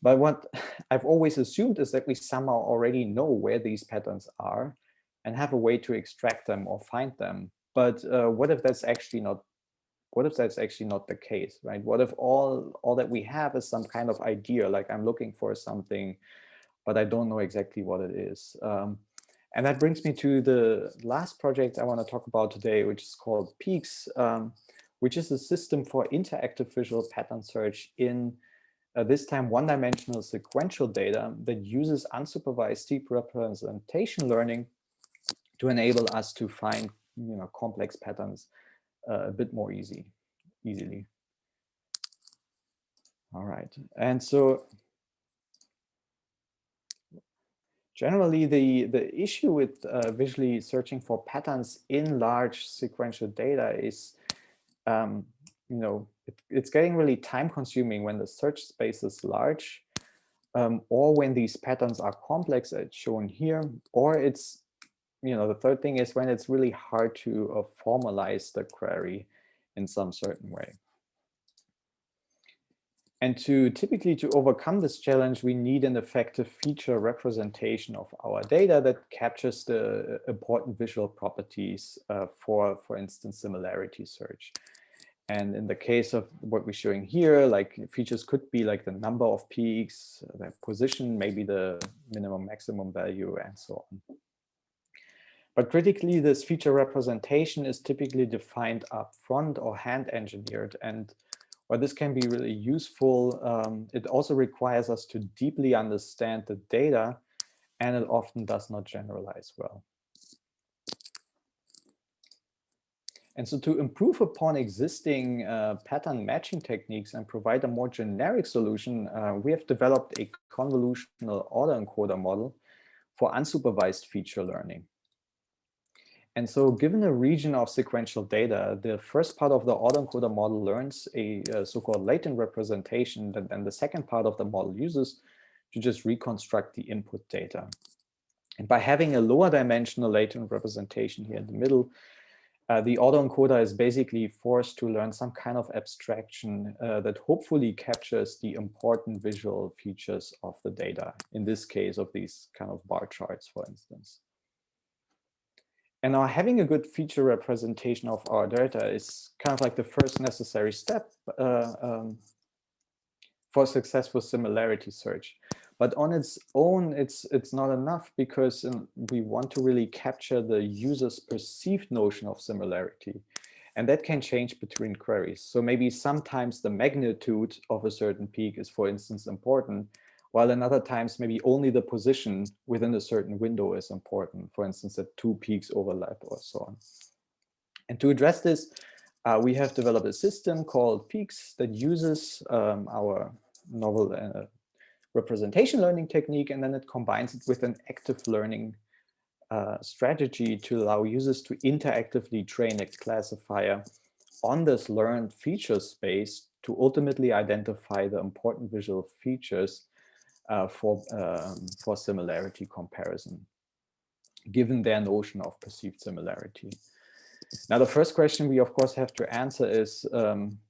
But what I've always assumed is that we somehow already know where these patterns are and have a way to extract them or find them. But what if that's actually not? What if that's actually not the case, right? What if all that we have is some kind of idea, like I'm looking for something, but I don't know exactly what it is. And that brings me to the last project I want to talk about today, which is called Peax, which is a system for interactive visual pattern search in this time one-dimensional sequential data that uses unsupervised deep representation learning to enable us to find, you know, complex patterns a bit more easily. All right, and so generally the issue with visually searching for patterns in large sequential data is, you know, it's getting really time consuming when the search space is large, or when these patterns are complex, as shown here, or it's, you know, the third thing is when it's really hard to formalize the query in some certain way. And typically to overcome this challenge, we need an effective feature representation of our data that captures the important visual properties for instance, similarity search. And in the case of what we're showing here, like features could be like the number of peaks, the position, maybe the minimum maximum value, and so on. But critically, this feature representation is typically defined up front or hand engineered. And while this can be really useful, it also requires us to deeply understand the data, and it often does not generalize well. And so to improve upon existing pattern matching techniques and provide a more generic solution, we have developed a convolutional autoencoder model for unsupervised feature learning. And so given a region of sequential data, the first part of the autoencoder model learns a so-called latent representation that then the second part of the model uses to just reconstruct the input data. And by having a lower dimensional latent representation here in the middle, the autoencoder is basically forced to learn some kind of abstraction that hopefully captures the important visual features of the data, in this case of these kind of bar charts, for instance. And now having a good feature representation of our data is kind of like the first necessary step for successful similarity search. But on its own, it's not enough, because we want to really capture the user's perceived notion of similarity. And that can change between queries. So maybe sometimes the magnitude of a certain peak is, for instance, important, while in other times maybe only the position within a certain window is important, for instance, that two peaks overlap or so on. And to address this, we have developed a system called Peax that uses our novel representation learning technique, and then it combines it with an active learning strategy to allow users to interactively train a classifier on this learned feature space to ultimately identify the important visual features for similarity comparison, given their notion of perceived similarity. Now, the first question we, of course, have to answer is,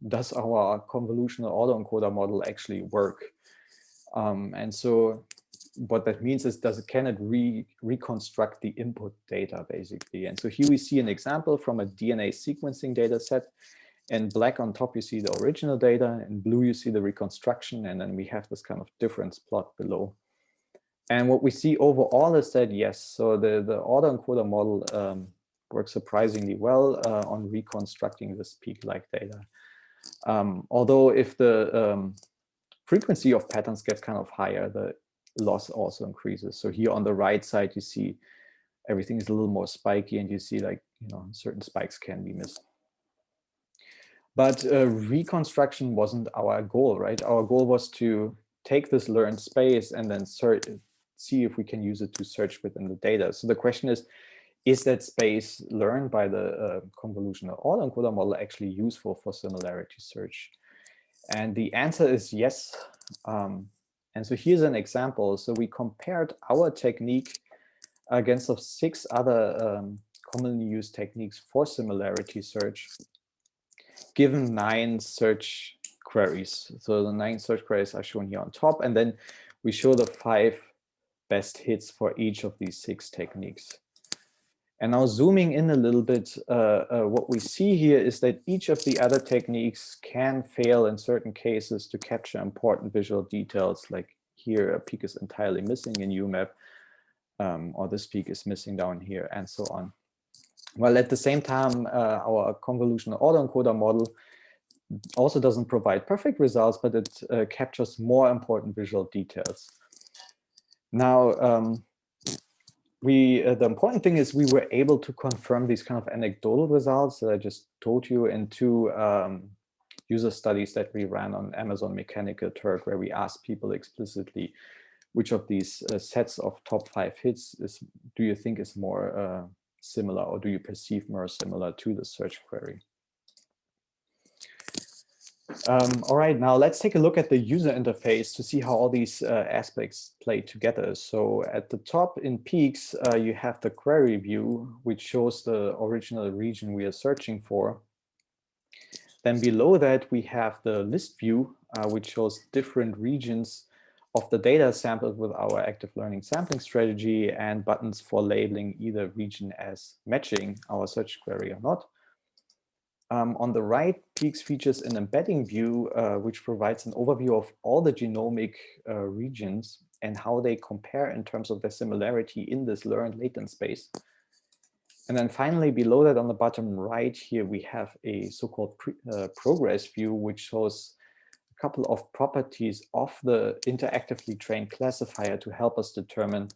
does our convolutional autoencoder model actually work? And so what that means is, can it reconstruct the input data, basically? And so here we see an example from a DNA sequencing data set. In black on top, you see the original data. In blue, you see the reconstruction. And then we have this kind of difference plot below. And what we see overall is that, yes, so the autoencoder model works surprisingly well on reconstructing this peak-like data. Although if the frequency of patterns gets kind of higher, the loss also increases. So here on the right side, you see everything is a little more spiky, and you see like, certain spikes can be missed. But reconstruction wasn't our goal, right? Our goal was to take this learned space and then see if we can use it to search within the data. So the question is that space learned by the convolutional autoencoder model actually useful for similarity search? And the answer is yes. And so here's an example. So we compared our technique against 6 other commonly used techniques for similarity search, given 9 search queries. So the 9 search queries are shown here on top, and then we show the 5 best hits for each of these 6 techniques. And now zooming in a little bit, what we see here is that each of the other techniques can fail in certain cases to capture important visual details, like here a peak is entirely missing in UMAP, or this peak is missing down here, and so on. Well, at the same time, our convolutional autoencoder model also doesn't provide perfect results, but it captures more important visual details. Now, the important thing is we were able to confirm these kind of anecdotal results that I just told you in 2 user studies that we ran on Amazon Mechanical Turk, where we asked people explicitly which of these sets of top 5 hits do you think is more similar, or do you perceive more similar to the search query? All right, now let's take a look at the user interface to see how all these aspects play together. So at the top in Peax, you have the query view, which shows the original region we are searching for. Then below that, we have the list view, which shows different regions of the data sampled with our active learning sampling strategy, and buttons for labeling either region as matching our search query or not. On the right, Peax features an embedding view, which provides an overview of all the genomic regions and how they compare in terms of their similarity in this learned latent space. And then finally, below that on the bottom right here, we have a so-called progress view, which shows a couple of properties of the interactively trained classifier to help us determine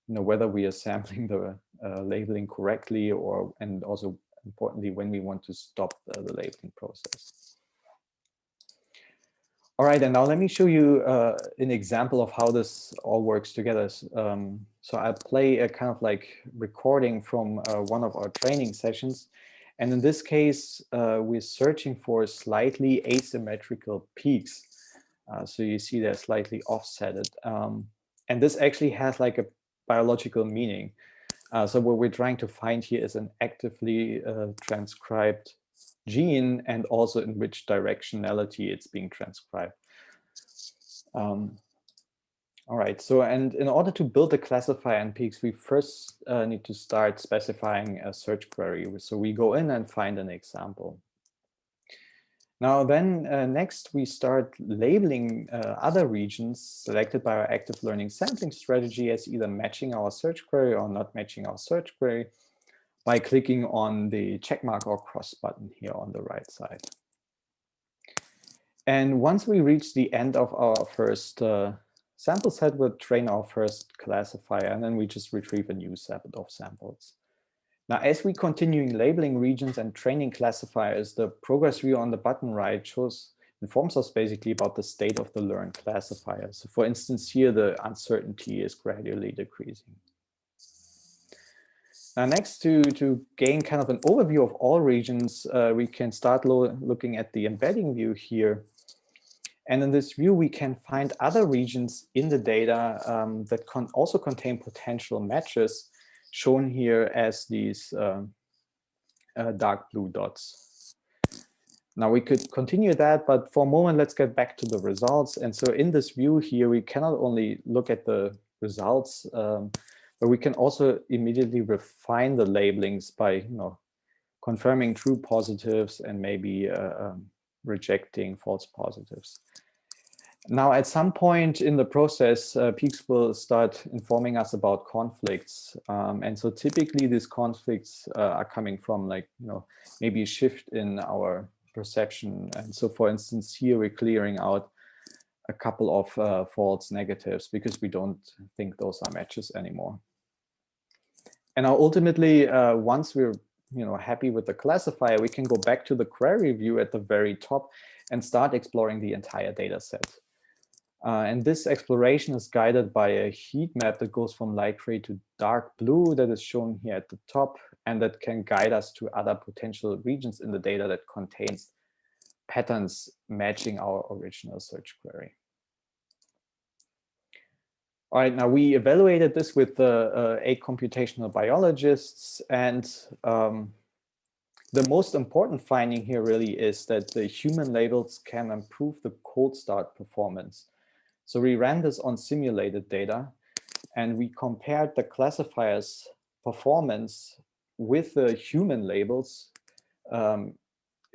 whether we are sampling the labeling correctly, and also importantly, when we want to stop the labeling process. All right, and now let me show you an example of how this all works together. So I'll play a kind of like recording from one of our training sessions. And in this case, we're searching for slightly asymmetrical peaks. So you see they're slightly offsetted. And this actually has like a biological meaning. So what we're trying to find here is an actively transcribed gene, and also in which directionality it's being transcribed. All right, so and in order to build a classifier in Peax, we first need to start specifying a search query. So we go in and find an example. Now then, next we start labeling other regions selected by our active learning sampling strategy as either matching our search query or not matching our search query by clicking on the checkmark or cross button here on the right side. And once we reach the end of our first sample set, we'll train our first classifier, and then we just retrieve a new set of samples. Now, as we continue labeling regions and training classifiers, the progress view on the bottom right informs us basically about the state of the learned classifier. So for instance, here the uncertainty is gradually decreasing. Now, next to gain kind of an overview of all regions, we can start looking at the embedding view here. And in this view, we can find other regions in the data that can also contain potential matches, shown here as these dark blue dots. Now we could continue that, but for a moment, let's get back to the results. And so in this view here, we cannot only look at the results, but we can also immediately refine the labelings by confirming true positives and maybe rejecting false positives. Now, at some point in the process, Peax will start informing us about conflicts. And so typically these conflicts are coming from maybe a shift in our perception. And so for instance, here we're clearing out a couple of false negatives because we don't think those are matches anymore. And now ultimately, once we're happy with the classifier, we can go back to the query view at the very top and start exploring the entire data set. And this exploration is guided by a heat map that goes from light gray to dark blue that is shown here at the top, and that can guide us to other potential regions in the data that contains patterns matching our original search query. All right, now we evaluated this with 8 computational biologists, and the most important finding here really is that the human labels can improve the cold start performance. So we ran this on simulated data, and we compared the classifier's performance with the human labels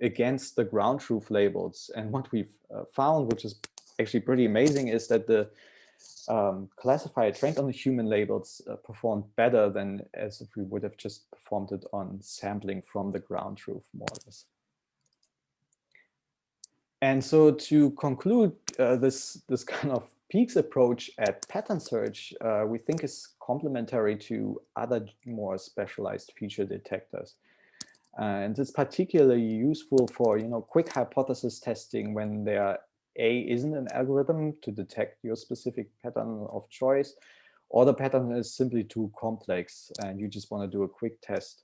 against the ground truth labels. And what we've found, which is actually pretty amazing, is that the classifier trained on the human labels performed better than as if we would have just performed it on sampling from the ground truth models. And so to conclude, this kind of Peax approach at pattern search, we think is complementary to other more specialized feature detectors. And it's particularly useful for quick hypothesis testing when there isn't an algorithm to detect your specific pattern of choice, or the pattern is simply too complex and you just want to do a quick test.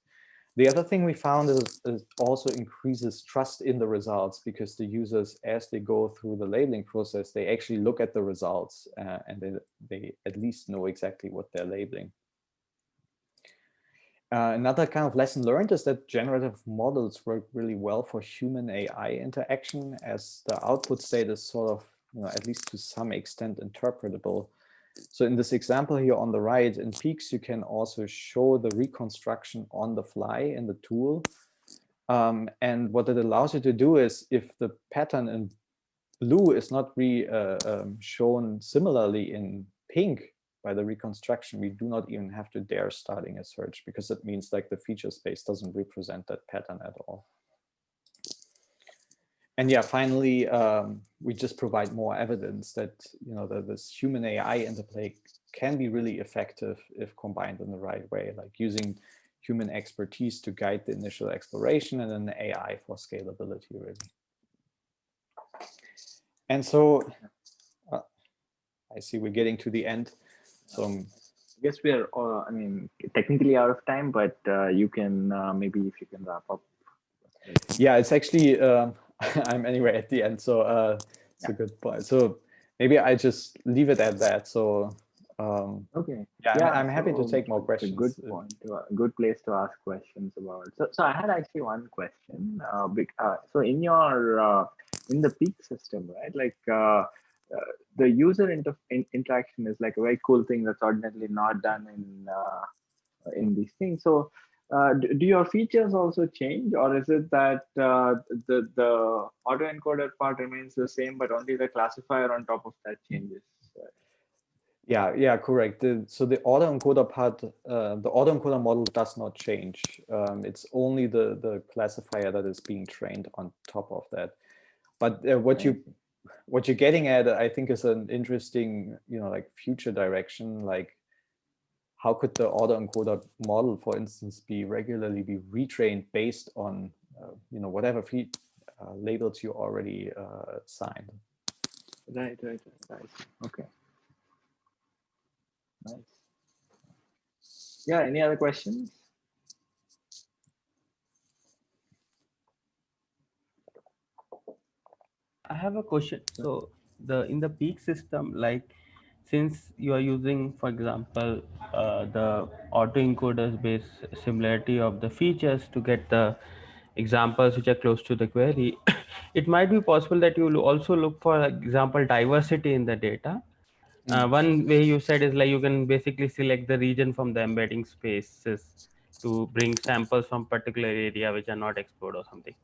The other thing we found is it also increases trust in the results, because the users, as they go through the labeling process, they actually look at the results and they at least know exactly what they're labeling. Another kind of lesson learned is that generative models work really well for human AI interaction, as the output state is sort of, at least to some extent, interpretable. So in this example here on the right, in Peax, you can also show the reconstruction on the fly in the tool. And what it allows you to do is, if the pattern in blue is not shown similarly in pink by the reconstruction, we do not even have to dare starting a search, because it means like the feature space doesn't represent that pattern at all. And yeah, finally, we just provide more evidence that that this human AI interplay can be really effective if combined in the right way, like using human expertise to guide the initial exploration and then the AI for scalability, really. And so I see we're getting to the end. So I guess we are, I mean, technically out of time, but you can maybe if you can wrap up. Yeah, it's actually, I'm anyway at the end, so it's a good point. So maybe I just leave it at that. So okay, yeah, I'm happy to take more questions. It's a good point, a good place to ask questions about. So I had actually one question. So in your in the Peax system, right? Like the user interaction is like a very cool thing that's ordinarily not done in these things. So do your features also change, or is it that the autoencoder part remains the same, but only the classifier on top of that changes? Yeah, correct. So the autoencoder part, the autoencoder model does not change. It's only the classifier that is being trained on top of that. But what you're getting at, I think, is an interesting, like future direction. Like, how could the autoencoder model, for instance, be regularly retrained based on, whatever labels you already signed? Right. Okay. Nice. Yeah. Any other questions? I have a question. So in the Peax system, like, since you are using, for example, the autoencoders based similarity of the features to get the examples which are close to the query, it might be possible that you will also look for example diversity in the data. One way you said is like you can basically select the region from the embedding spaces to bring samples from particular area which are not explored or something.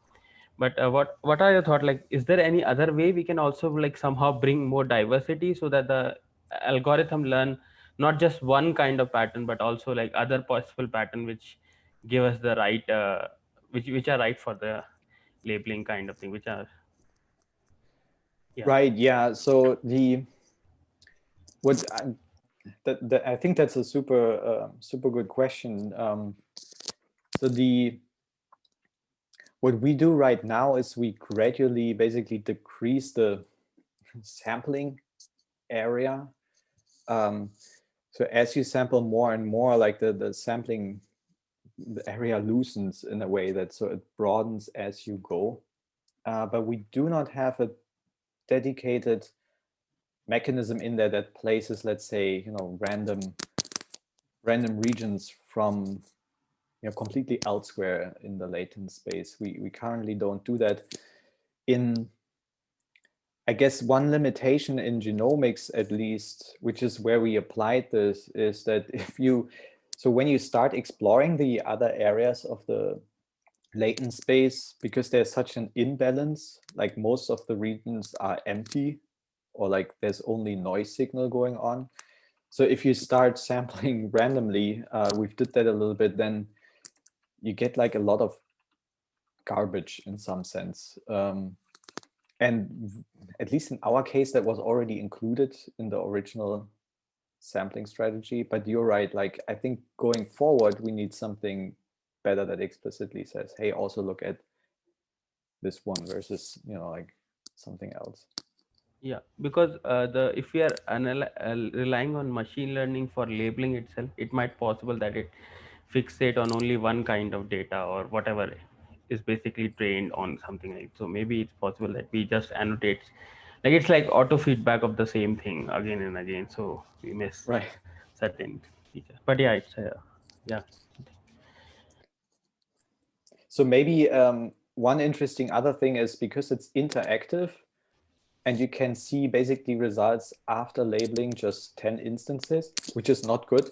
But what are your thoughts? Like, is there any other way we can also like somehow bring more diversity so that the algorithm learn not just one kind of pattern, but also like other possible pattern which give us the right, which are right for the labeling kind of thing, which are. Yeah. Right. Yeah. So I think that's a super good question. So what we do right now is we gradually basically decrease the sampling area. So as you sample more and more, like the sampling, the area loosens in a way that so it broadens as you go. But we do not have a dedicated mechanism in there that places, let's say, random regions from completely elsewhere in the latent space. We currently don't do that. I guess one limitation in genomics, at least, which is where we applied this, is that when you start exploring the other areas of the latent space, because there's such an imbalance, like most of the regions are empty, or like there's only noise signal going on. So if you start sampling randomly, we've did that a little bit, then you get like a lot of garbage in some sense. And at least in our case, that was already included in the original sampling strategy. But you're right, like I think going forward, we need something better that explicitly says, hey, also look at this one versus, like something else. Yeah, because if we are relying on machine learning for labeling itself, it might possible that it fixate on only one kind of data or whatever is basically trained on something like. So maybe it's possible that we just annotate, like it's like auto feedback of the same thing again and again. So we miss Right. certain features. But yeah, it's yeah. So maybe one interesting other thing is because it's interactive, and you can see basically results after labeling just 10 instances, which is not good.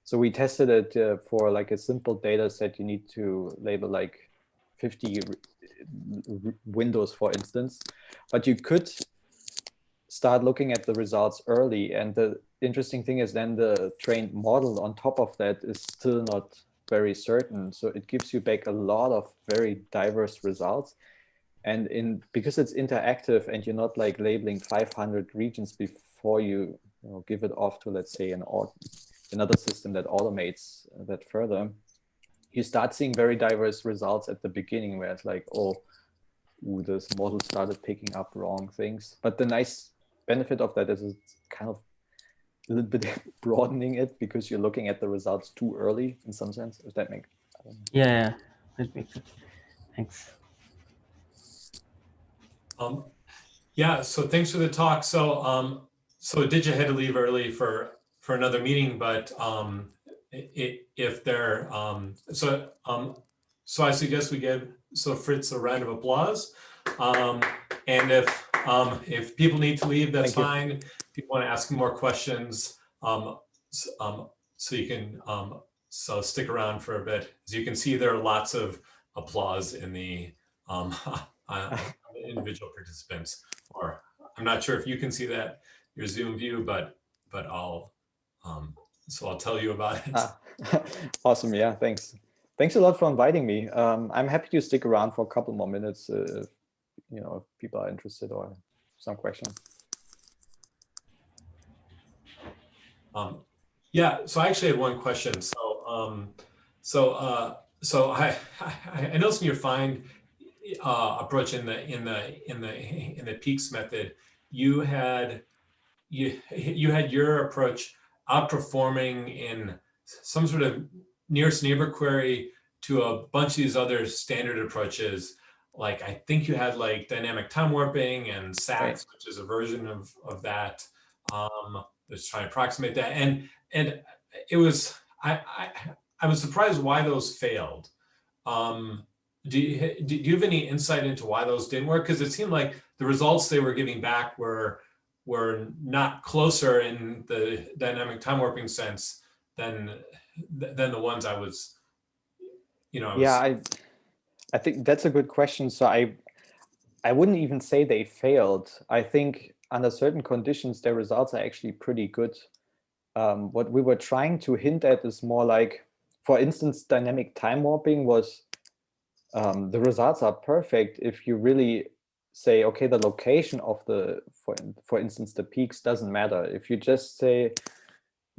So we tested it for like a simple data set. You need to label like 50 windows, for instance, but you could start looking at the results early. And the interesting thing is then the trained model on top of that is still not very certain. So it gives you back a lot of very diverse results. And because it's interactive and you're not like labeling 500 regions before you, give it off to, let's say, another system that automates that further, you start seeing very diverse results at the beginning where it's like, this model started picking up wrong things. But the nice benefit of that is it's kind of a little bit broadening it because you're looking at the results too early in some sense, if that makes sense. Yeah, that makes sense. Thanks. Yeah, so thanks for the talk. So Digi had to leave early for another meeting, but if there, so I suggest we give Fritz a round of applause. And if people need to leave, that's fine. If you want to ask more questions, so you can so stick around for a bit. As you can see, there are lots of applause in the individual participants. Or I'm not sure if you can see that, your Zoom view, but I'll tell you about it. Awesome. Yeah, thanks. Thanks a lot for inviting me. I'm happy to stick around for a couple more minutes if people are interested or have some questions. Yeah, so I actually had one question. So I noticed in your find approach in the Peax method, you had your approach outperforming in some sort of nearest neighbor query to a bunch of these other standard approaches. Like I think you had like dynamic time warping and SACS, right, which is a version of that. Let's try to approximate that. And it was I was surprised why those failed. Do you have any insight into why those didn't work? Because it seemed like the results they were giving back were not closer in the dynamic time warping sense than the ones I was, I think that's a good question. So I wouldn't even say they failed. I think under certain conditions, their results are actually pretty good. What we were trying to hint at is more like, for instance, dynamic time warping was, the results are perfect if you really say, okay, the location of the, for instance, the peaks doesn't matter. If you just say,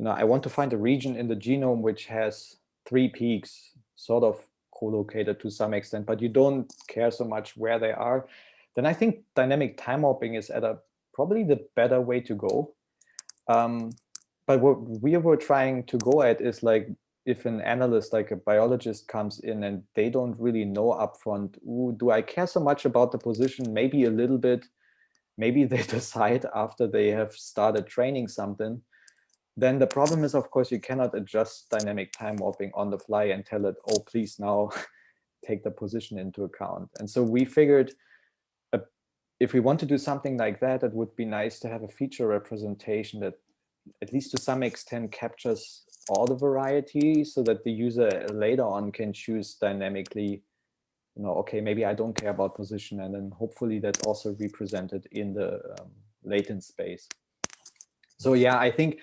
I want to find a region in the genome which has 3 peaks, sort of co-located to some extent, but you don't care so much where they are, then I think dynamic time mapping is probably the better way to go. But what we were trying to go at is like, if an analyst, like a biologist, comes in and they don't really know upfront, do I care so much about the position? Maybe a little bit. Maybe they decide after they have started training something. Then the problem is, of course, you cannot adjust dynamic time mapping on the fly and tell it, oh, please now take the position into account. And so we figured if we want to do something like that, it would be nice to have a feature representation that at least to some extent captures all the variety, so that the user later on can choose dynamically, okay, maybe I don't care about position, and then hopefully that's also represented in the latent space. So yeah, I think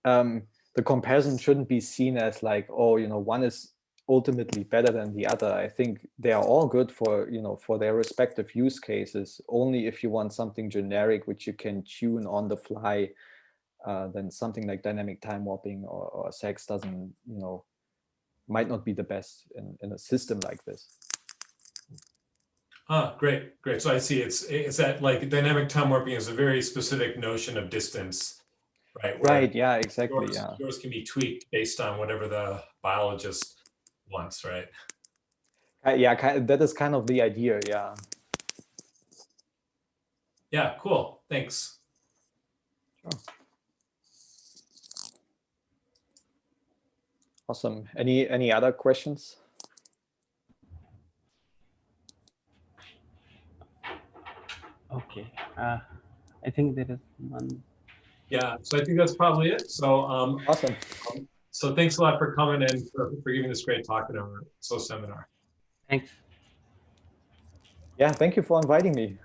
the comparison shouldn't be seen as like, oh, one is ultimately better than the other. I think they are all good for, for their respective use cases. Only if you want something generic which you can tune on the fly, then something like dynamic time mapping or SEX doesn't, might not be the best in a system like this. Great. So I see it's that like dynamic time warping is a very specific notion of distance, right? Right. Yeah, exactly. Yours can be tweaked based on whatever the biologist wants, right? Yeah, that is kind of the idea. Yeah. Yeah. Cool. Thanks. Sure. Awesome. Any other questions? Okay. I think there is one. Yeah. So I think that's probably it. So awesome. So thanks a lot for coming and for giving this great talk at our seminar. Thanks. Yeah, thank you for inviting me.